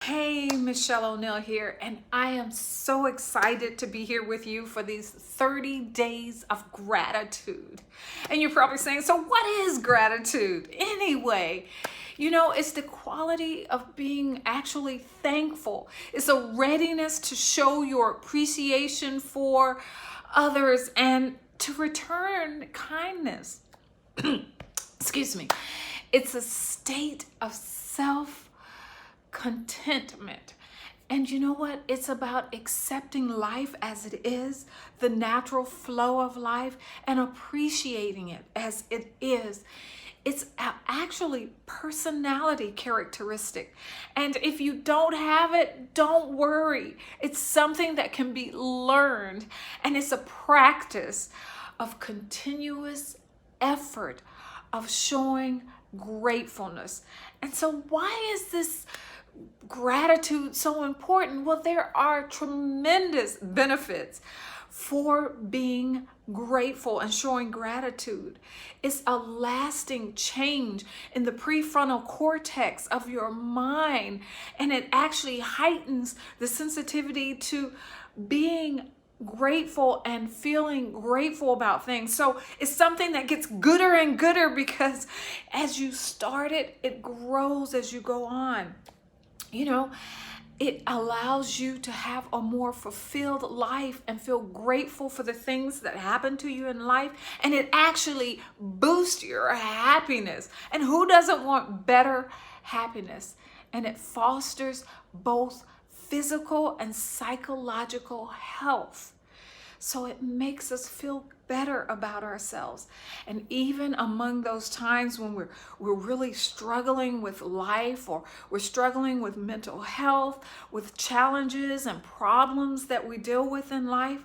Hey, Michelle O'Neill here, and I am so excited to be here with you for these 30 days of gratitude. And you're probably saying, so what is gratitude anyway? It's the quality of being actually thankful. It's a readiness to show your appreciation for others and to return kindness. Excuse me. It's a state of contentment. And you know what? It's about accepting life as it is, the natural flow of life, and appreciating it as it is. It's actually personality characteristic. And if you don't have it, don't worry. It's something that can be learned, and it's a practice of continuous effort of showing gratefulness. And so why is this gratitude so important? Well, there are tremendous benefits for being grateful and showing gratitude. It's a lasting change in the prefrontal cortex of your mind, and it actually heightens the sensitivity to being grateful and feeling grateful about things. So it's something that gets gooder and gooder because as you start it, it grows as you go on. It allows you to have a more fulfilled life and feel grateful for the things that happen to you in life. And it actually boosts your happiness. And who doesn't want better happiness? And it fosters both physical and psychological health. So it makes us feel better about ourselves. And even among those times when we're really struggling with life, or we're struggling with mental health, with challenges and problems that we deal with in life,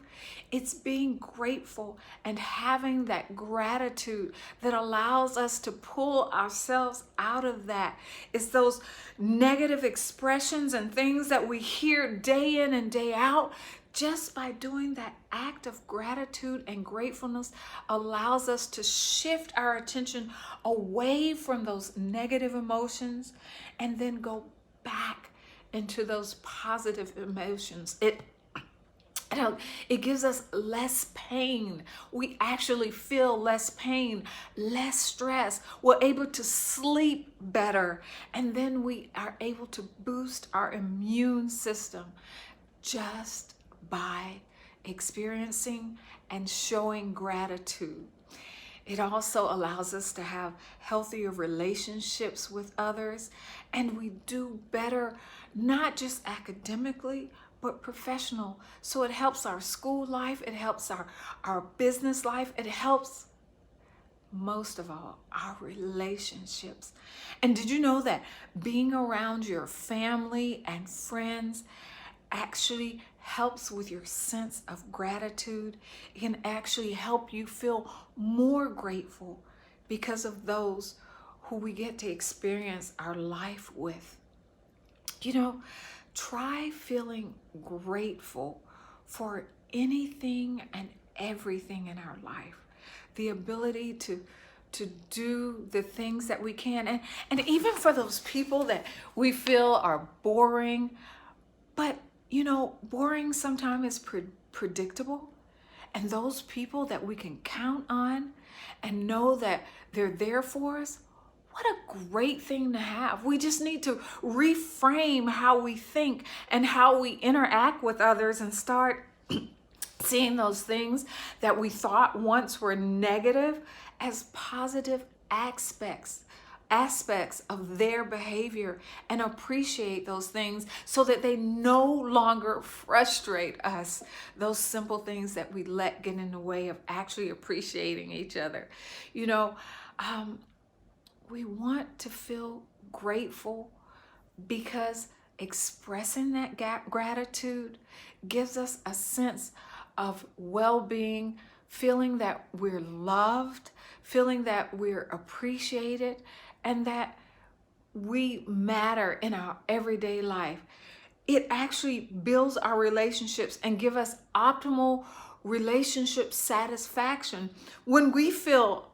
it's being grateful and having that gratitude that allows us to pull ourselves out of that. It's those negative expressions and things that we hear day in and day out. Just by doing that act of gratitude and gratefulness allows us to shift our attention away from those negative emotions and then go back into those positive emotions. It gives us less pain. We actually feel less pain, less stress. We're able to sleep better. And then we are able to boost our immune system just by experiencing and showing gratitude. It also allows us to have healthier relationships with others, and we do better, not just academically, but professional. So it helps our school life, it helps our business life, it helps, most of all, our relationships. And did you know that being around your family and friends actually helps with your sense of gratitude? It can actually help you feel more grateful because of those who we get to experience our life with. Try feeling grateful for anything and everything in our life. The ability to do the things that we can, and even for those people that we feel are boring. But boring sometimes is predictable. And those people that we can count on and know that they're there for us, what a great thing to have. We just need to reframe how we think and how we interact with others and start seeing those things that we thought once were negative as positive aspects of their behavior, and appreciate those things so that they no longer frustrate us. Those simple things that we let get in the way of actually appreciating each other. We want to feel grateful because expressing that gratitude gives us a sense of well-being, feeling that we're loved, feeling that we're appreciated, and that we matter in our everyday life. It actually builds our relationships and give us optimal relationship satisfaction. When we feel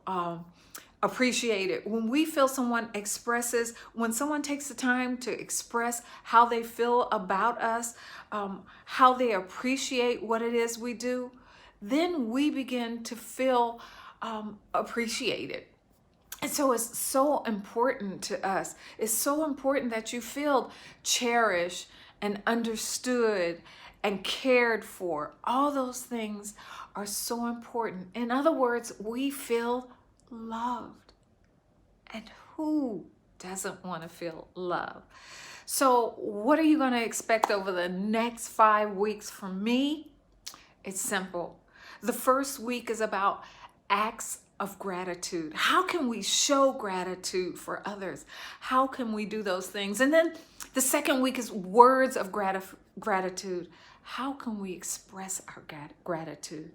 appreciated. When we feel when someone takes the time to express how they feel about us, how they appreciate what it is we do, then we begin to feel appreciated. And so it's so important to us. It's so important that you feel cherished and understood and cared for. All those things are so important. In other words, we feel loved. And who doesn't want to feel loved? So what are you going to expect over the next 5 weeks from me? It's simple. The first week is about acts of gratitude. How can we show gratitude for others? How can we do those things? And then the second week is words of gratitude. How can we express our gratitude?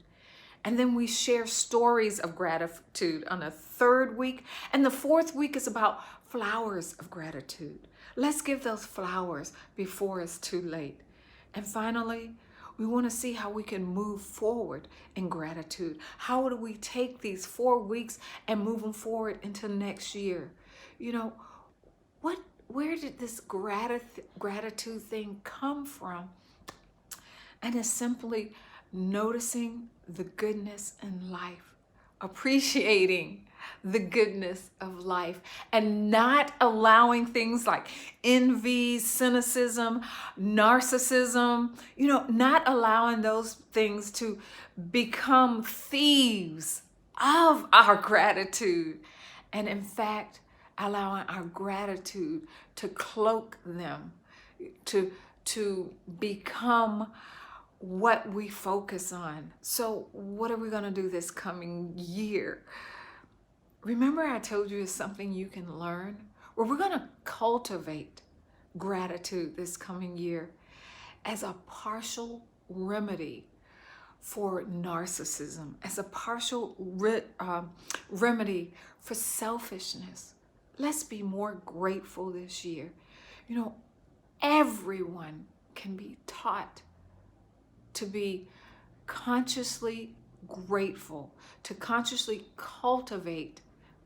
And then we share stories of gratitude on the third week. And the fourth week is about flowers of gratitude. Let's give those flowers before it's too late. And finally, we want to see how we can move forward in gratitude. How do we take these 4 weeks and move them forward into next year? You know, where did this gratitude thing come from? And it's simply noticing the goodness in life, appreciating the goodness of life, and not allowing things like envy, cynicism, narcissism, not allowing those things to become thieves of our gratitude. And in fact, allowing our gratitude to cloak them, to become what we focus on. So what are we going to do this coming year? Remember I told you it's something you can learn? Well, we're going to cultivate gratitude this coming year as a partial remedy for narcissism, as a partial remedy for selfishness. Let's be more grateful this year. Everyone can be taught to be consciously grateful, to consciously cultivate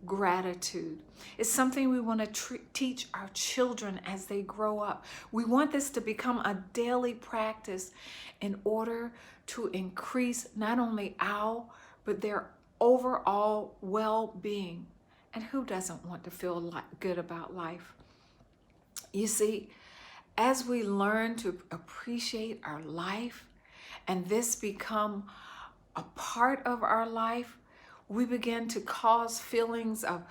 gratitude. It's something we want to teach our children as they grow up. We want this to become a daily practice in order to increase not only our, but their overall well-being. And who doesn't want to feel good about life? You see, as we learn to appreciate our life and this become a part of our life, we begin to cause feelings of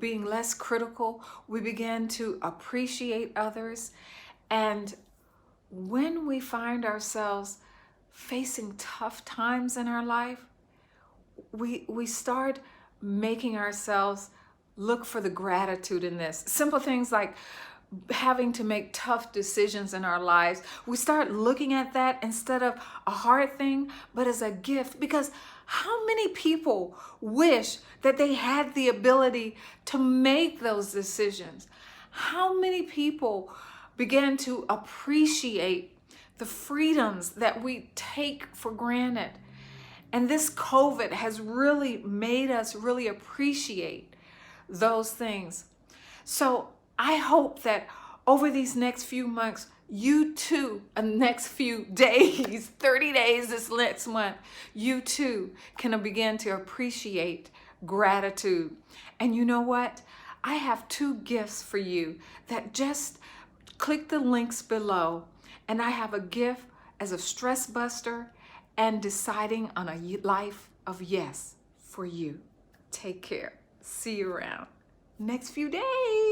being less critical. We begin to appreciate others. And when we find ourselves facing tough times in our life, we start making ourselves look for the gratitude in this. Simple things like having to make tough decisions in our lives. We start looking at that instead of a hard thing, but as a gift. Because how many people wish that they had the ability to make those decisions? How many people began to appreciate the freedoms that we take for granted? And this COVID has really made us really appreciate those things. So I hope that over these next few months, you too, next few days, 30 days this next month, you too can begin to appreciate gratitude. And you know what? I have 2 gifts for you that just click the links below. And I have a gift as a stress buster and deciding on a life of yes for you. Take care. See you around next few days.